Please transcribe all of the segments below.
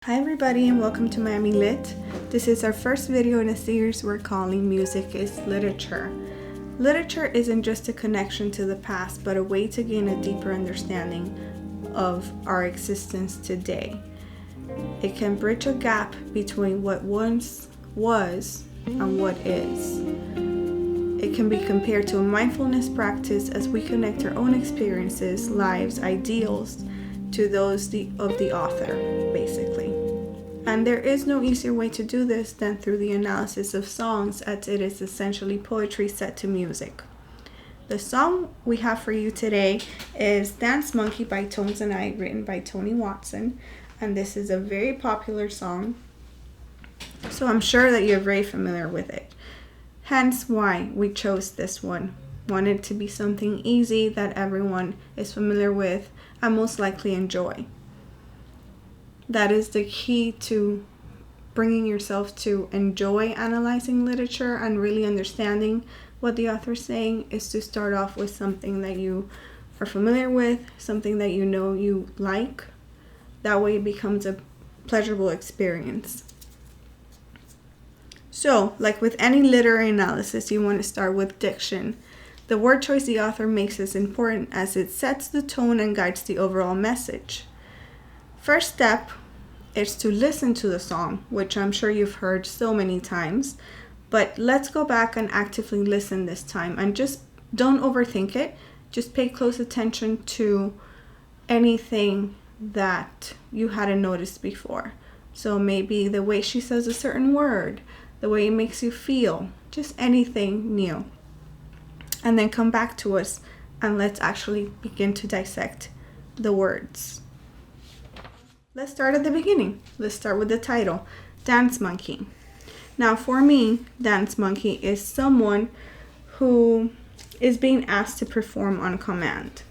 Hi everybody and welcome to Miami Lit. This is our first video in a series we're calling Music is Literature. Literature isn't just a connection to the past, but a way to gain a deeper understanding of our existence today. It can bridge a gap between what once was and what is. It can be compared to a mindfulness practice as we connect our own experiences, lives, ideals to those of the author, basically. And there is no easier way to do this than through the analysis of songs, as it is essentially poetry set to music. The song we have for you today is Dance Monkey by Tones and I, written by Tony Watson, and this is a very popular song, so I'm sure that you're very familiar with it. Hence why we chose this one. Wanted to be something easy that everyone is familiar with and most likely enjoy. That is the key to bringing yourself to enjoy analyzing literature and really understanding what the author is saying, is to start off with something that you are familiar with, something that you know you like. That way it becomes a pleasurable experience. So, like with any literary analysis, you want to start with diction. The word choice the author makes is important as it sets the tone and guides the overall message. First step is to listen to the song, which I'm sure you've heard so many times, but let's go back and actively listen this time and just don't overthink it. Just pay close attention to anything that you hadn't noticed before. So maybe the way she says a certain word, the way it makes you feel, just anything new. And then come back to us and let's actually begin to dissect the words. Let's start at the beginning. Let's start with the title, Dance Monkey. Now for me, Dance Monkey is someone who is being asked to perform on command.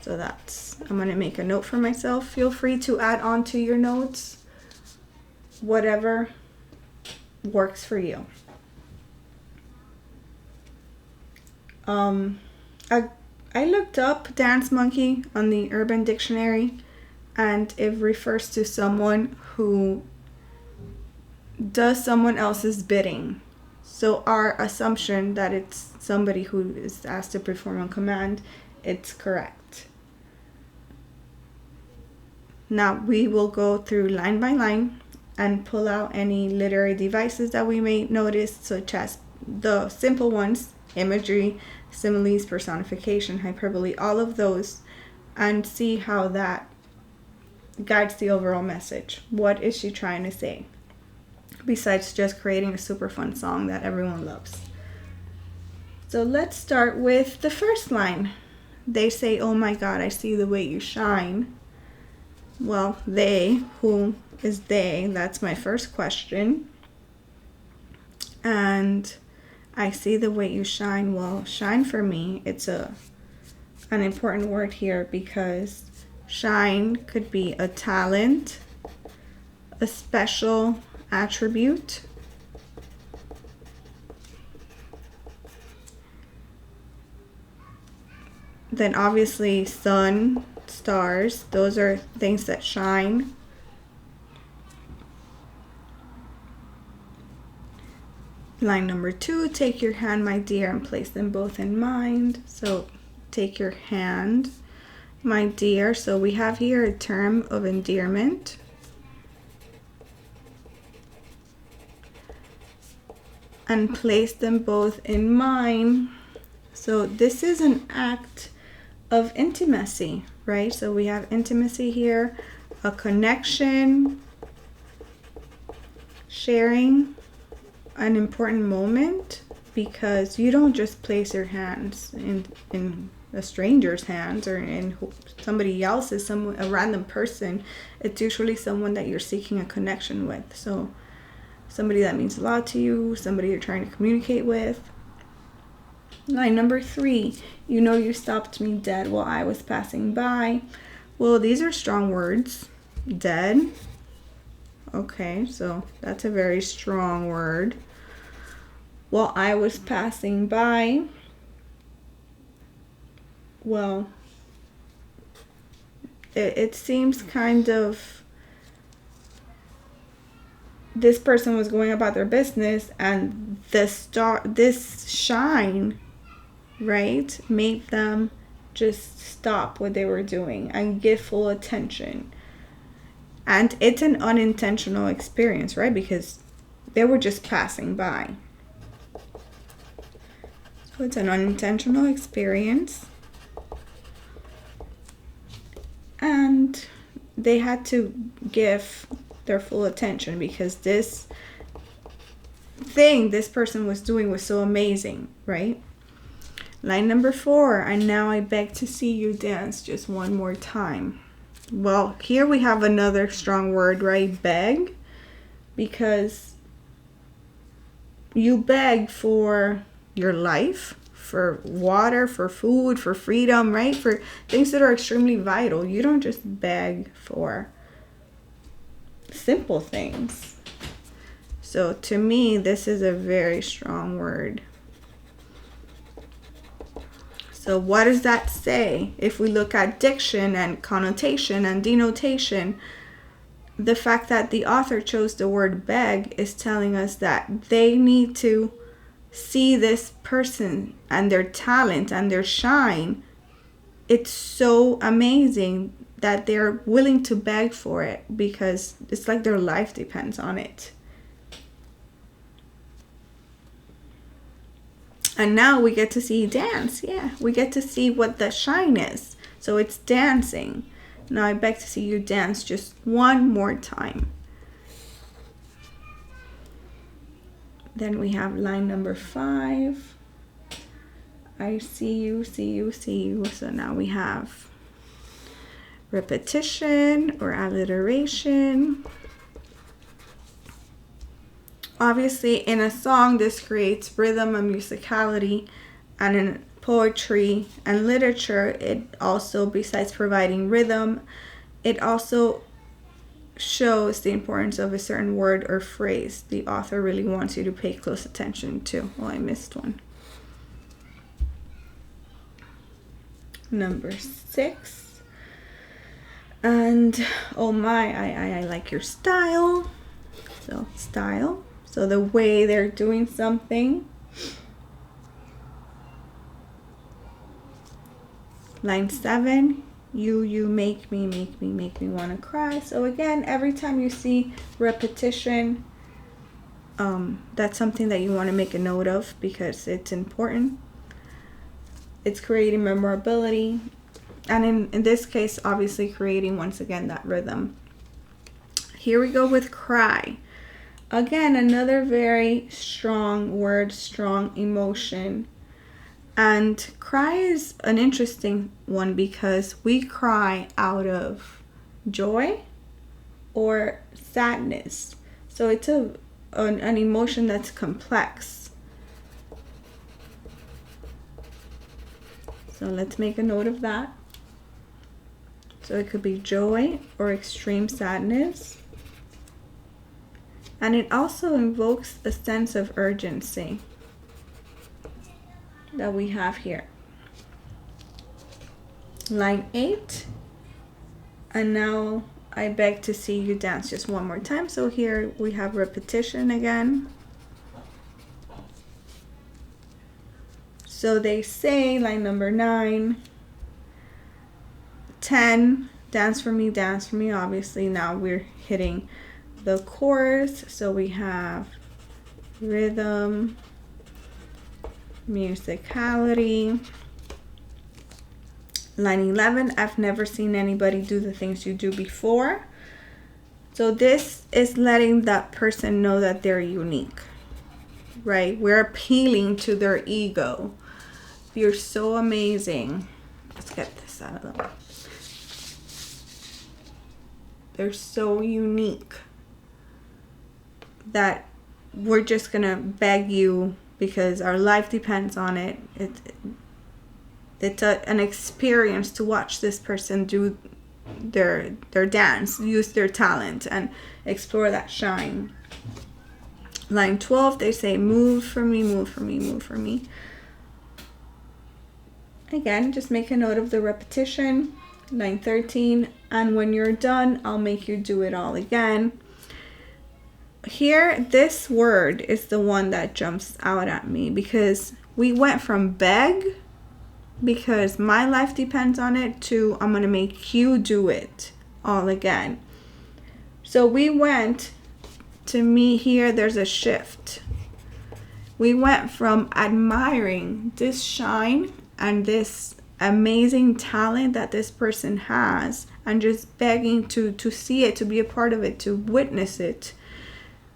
So I'm going to make a note for myself. Feel free to add on to your notes whatever works for you. I looked up Dance Monkey on the Urban Dictionary, and it refers to someone who does someone else's bidding. So our assumption that it's somebody who is asked to perform on command, it's correct. Now we will go through line by line and pull out any literary devices that we may notice, such as the simple ones, imagery, similes, personification, hyperbole, all of those, and see how that guides the overall message. What is she trying to say? Besides just creating a super fun song that everyone loves. So let's start with the first line. They say, "Oh my God, I see the way you shine." Well, they, who is they? That's my first question. And I see the way you shine. Well, shine for me, it's an important word here because shine could be a talent, a special attribute, then obviously sun, stars, those are things that shine. Line number 2, take your hand, my dear, and place them both in mind. So take your hand, my dear. So we have here a term of endearment. And place them both in mind. So this is an act of intimacy, right? So we have intimacy here, a connection, sharing an important moment, because you don't just place your hands in a stranger's hands or in somebody else's, a random person. It's usually someone that you're seeking a connection with. So somebody that means a lot to you, somebody you're trying to communicate with. Line number 3, you know you stopped me dead while I was passing by. Well, these are strong words. Dead. Okay, so that's a very strong word. While I was passing by. Well, it seems kind of this person was going about their business, and this shine, right, made them just stop what they were doing and give full attention. And it's an unintentional experience, right? Because they were just passing by. So it's an unintentional experience. And they had to give their full attention because this thing this person was doing was so amazing, right? Line number 4, and now I beg to see you dance just one more time. Well, here we have another strong word, right? Beg, because you beg for your life, for water, for food, for freedom, right? For things that are extremely vital. You don't just beg for simple things. So to me, this is a very strong word. So what does that say? If we look at diction and connotation and denotation, the fact that the author chose the word beg is telling us that they need to see this person and their talent and their shine. It's so amazing that they're willing to beg for it because it's like their life depends on it. And now we get to see dance. Yeah, we get to see what the shine is. So it's dancing. Now I beg to see you dance just one more time. Then we have line number 5. I see you, see you, see you. So now we have repetition or alliteration. Obviously, in a song, this creates rhythm and musicality, and in poetry and literature, it also, besides providing rhythm, it also shows the importance of a certain word or phrase the author really wants you to pay close attention to. Oh, I missed one. Number 6. And oh my, I like your style. So style. So the way they're doing something. Line 7, you make me want to cry. So again, every time you see repetition, that's something that you want to make a note of because it's important. It's creating memorability. And in this case, obviously creating, once again, that rhythm. Here we go with cry. Again, another very strong word, strong emotion. And cry is an interesting one because we cry out of joy or sadness. So it's an emotion that's complex. So let's make a note of that. So it could be joy or extreme sadness. And it also invokes a sense of urgency that we have here. Line 8. And now I beg to see you dance just one more time. So here we have repetition again. So they say, line number 9, 10, dance for me, obviously. Now we're hitting the chorus. So we have rhythm, musicality. Line 11, I've never seen anybody do the things you do before. So this is letting that person know that they're unique, right? We're appealing to their ego. You're so amazing. Let's get this out of the way. They're so unique that we're just gonna beg you because our life depends on it. It's an experience to watch this person do their dance, use their talent, and explore that shine. Line 12, they say, move for me, move for me, move for me. Again, just make a note of the repetition. Line 13, and when you're done, I'll make you do it all again. Here, this word is the one that jumps out at me because we went from beg, because my life depends on it, to I'm going to make you do it all again. So we went, to me here, there's a shift. We went from admiring this shine and this amazing talent that this person has and just begging to see it, to be a part of it, to witness it,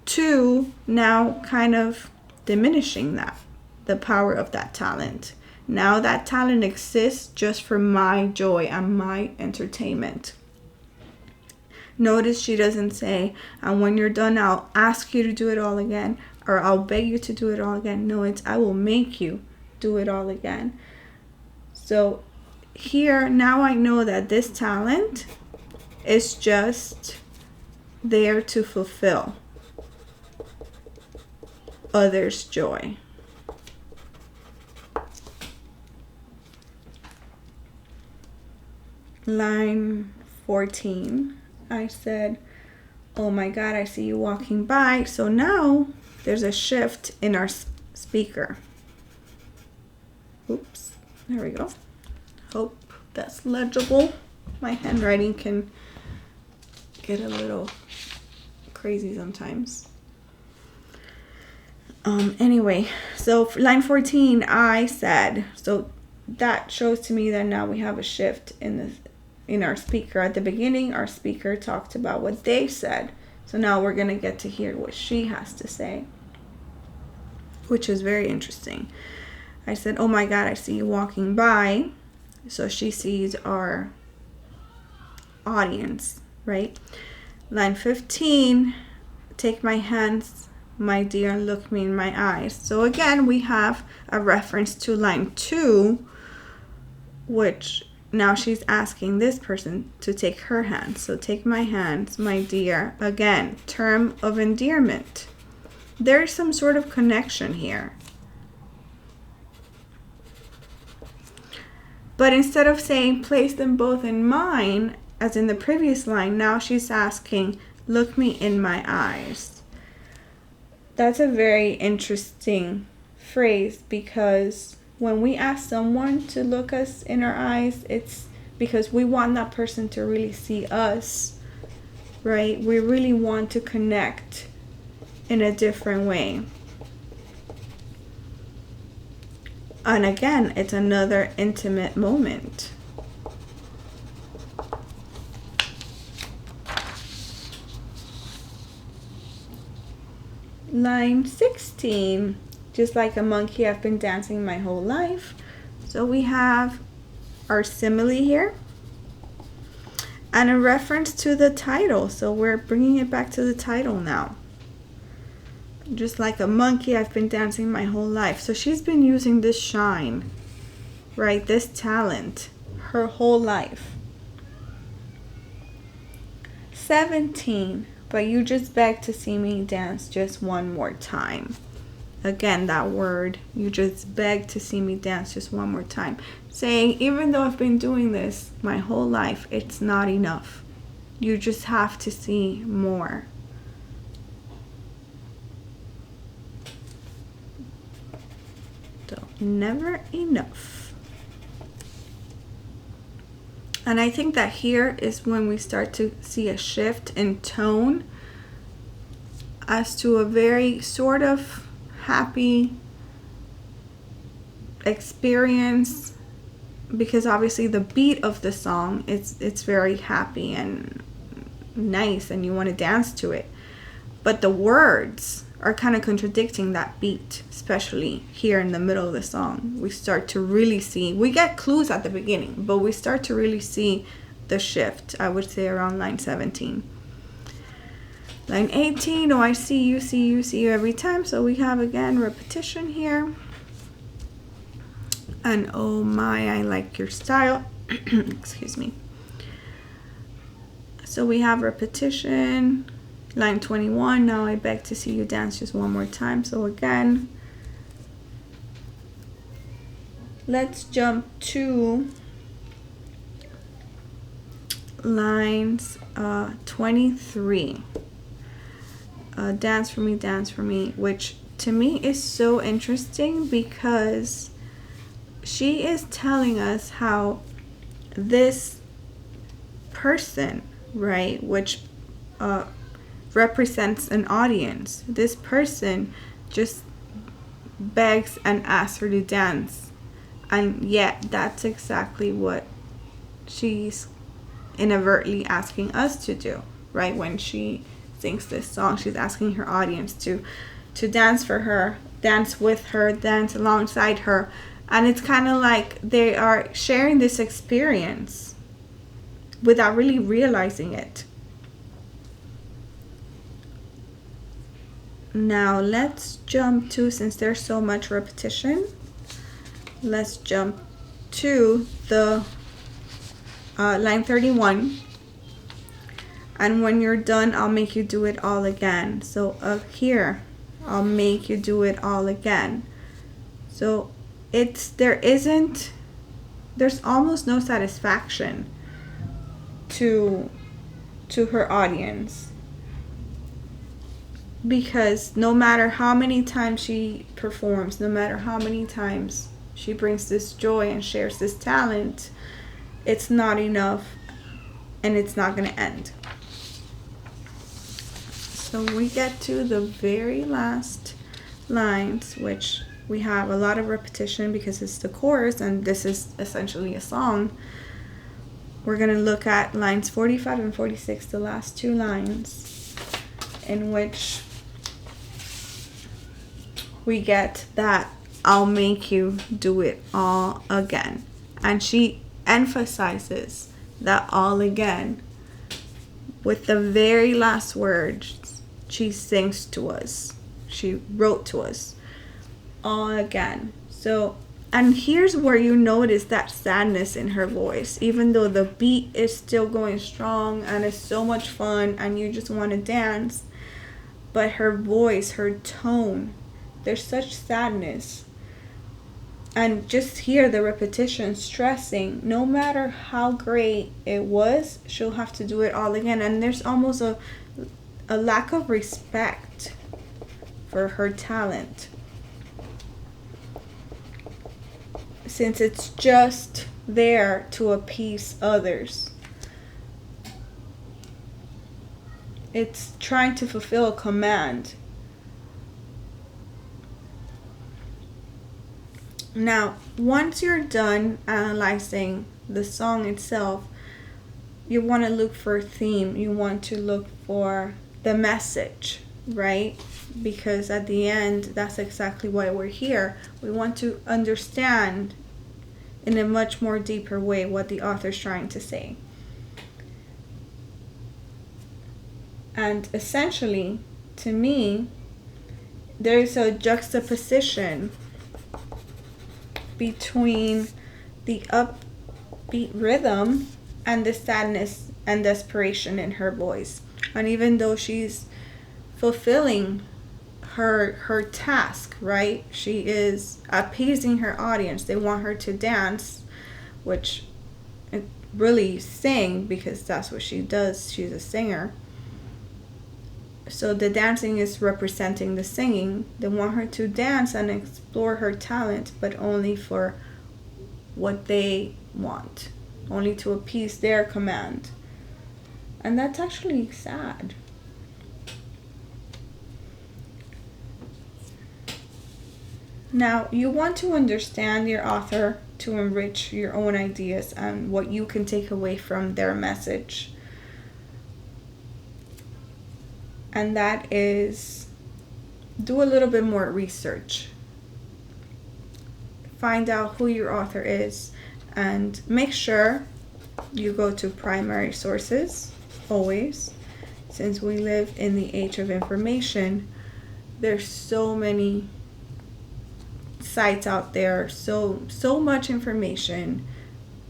to now kind of diminishing that, the power of that talent. Now that talent exists just for my joy and my entertainment. Notice she doesn't say, and when you're done, I'll ask you to do it all again, or I'll beg you to do it all again. No, it's I will make you do it all again. So here, now I know that this talent is just there to fulfill others' joy. Line 14, I said, oh my God, I see you walking by. So now there's a shift in our speaker. Oops, there we go. Hope that's legible. My handwriting can get a little crazy sometimes. Anyway, so line 14, I said, so that shows to me that now we have a shift in our speaker. At the beginning, our speaker talked about what they said. So now we're going to get to hear what she has to say, which is very interesting. I said, oh my God, I see you walking by. So she sees our audience, right? Line 15, take my hands, my dear, and look me in my eyes. So again, we have a reference to line 2, which now she's asking this person to take her hands. So take my hands, my dear. Again, term of endearment. There's some sort of connection here. But instead of saying place them both in mine, as in the previous line, now she's asking, look me in my eyes. That's a very interesting phrase, because when we ask someone to look us in our eyes, it's because we want that person to really see us, right? We really want to connect in a different way. And again, it's another intimate moment. Line 16, just like a monkey, I've been dancing my whole life. So we have our simile here and a reference to the title. So we're bringing it back to the title now. Just like a monkey, I've been dancing my whole life. So she's been using this shine, right? This talent, her whole life. 17, but you just beg to see me dance just one more time. Again, that word, you just beg to see me dance just one more time. Saying, even though I've been doing this my whole life, it's not enough. You just have to see more. So, never enough. And I think that here is when we start to see a shift in tone as to a very sort of happy experience, because obviously the beat of the song, it's very happy and nice and you want to dance to it. But the words are kind of contradicting that beat, especially here in the middle of the song. We start to really see, we get clues at the beginning, but we start to really see the shift, I would say around line 17. Line 18, oh, I see you, see you, see you every time. So we have, again, repetition here. And oh my, I like your style. Excuse me. So we have repetition. Line 21, now I beg to see you dance just one more time. So again, let's jump to lines 23. Dance for me, which to me is so interesting because she is telling us how this person, right, which represents an audience, this person just begs and asks her to dance, and yet that's exactly what she's inadvertently asking us to do, right? When she sings this song, she's asking her audience to dance for her, dance with her, dance alongside her, and it's kind of like they are sharing this experience without really realizing it. Now let's jump to, since there's so much repetition, let's jump to the line 31. And when you're done, I'll make you do it all again. So here, I'll make you do it all again. So there's almost no satisfaction to her audience, because no matter how many times she performs, no matter how many times she brings this joy and shares this talent, it's not enough, and it's not going to end. So we get to the very last lines, which we have a lot of repetition because it's the chorus and this is essentially a song. We're going to look at lines 45 and 46, the last two lines, in which we get that I'll make you do it all again. And she emphasizes that all again with the very last words she sings to us, she wrote to us, all again. So, and here's where you notice that sadness in her voice, even though the beat is still going strong and it's so much fun and you just want to dance, but her voice, her tone, there's such sadness. And just hear the repetition, stressing, no matter how great it was, she'll have to do it all again. And there's almost a lack of respect for her talent, since it's just there to appease others. It's trying to fulfill a command. Now, once you're done analyzing the song itself, you want to look for a theme. You want to look for the message, right? Because at the end, that's exactly why we're here. We want to understand in a much more deeper way what the author's trying to say. And essentially, to me, there's a juxtaposition between the upbeat rhythm and the sadness and desperation in her voice. And even though she's fulfilling her task, right? She is appeasing her audience. They want her to dance, which really sing, because that's what she does. She's a singer. So the dancing is representing the singing. They want her to dance and explore her talent, but only for what they want, only to appease their command. And that's actually sad. Now, you want to understand your author to enrich your own ideas and what you can take away from their message. And that is, do a little bit more research. Find out who your author is and make sure you go to primary sources, always. Since we live in the age of information, there's so many sites out there, so much information,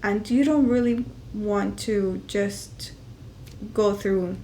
and you don't really want to just go through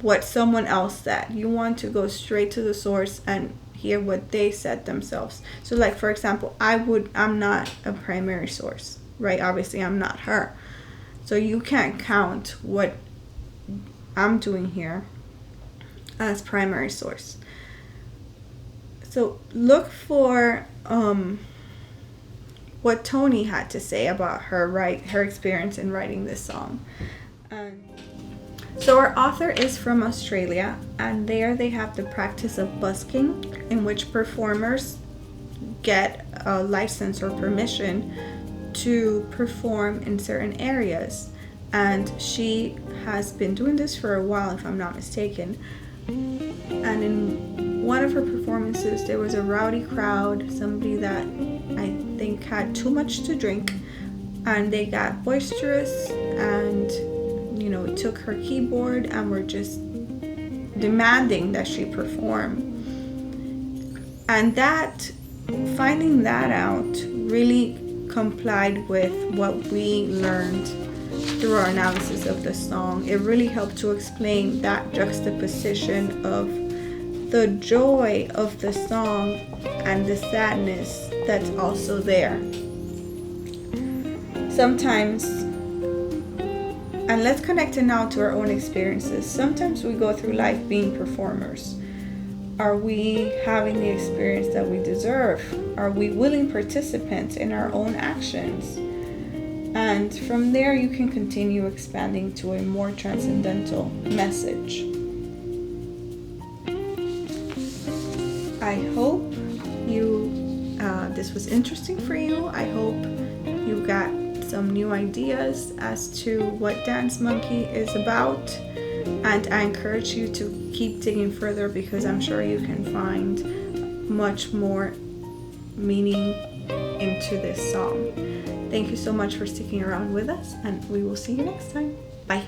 what someone else said. You want to go straight to the source and hear what they said themselves. So like, for example, I'm not a primary source, right? Obviously I'm not her, So you can't count what I'm doing here as primary source. So look for what Toni had to say about her experience in writing this song. So our author is from Australia, and there they have the practice of busking, in which performers get a license or permission to perform in certain areas. And she has been doing this for a while, if I'm not mistaken. And in one of her performances, there was a rowdy crowd, somebody that I think had too much to drink, and they got boisterous and took her keyboard and were just demanding that she perform. And that, finding that out, really complied with what we learned through our analysis of the song. It really helped to explain that juxtaposition of the joy of the song and the sadness that's also there. Sometimes, and let's connect it now to our own experiences. Sometimes we go through life being performers. Are we having the experience that we deserve? Are we willing participants in our own actions? And from there, you can continue expanding to a more transcendental message. I hope this was interesting for you. I hope you got some new ideas as to what Dance Monkey is about, and I encourage you to keep digging further, because I'm sure you can find much more meaning into this song. Thank you so much for sticking around with us, and we will see you next time. Bye.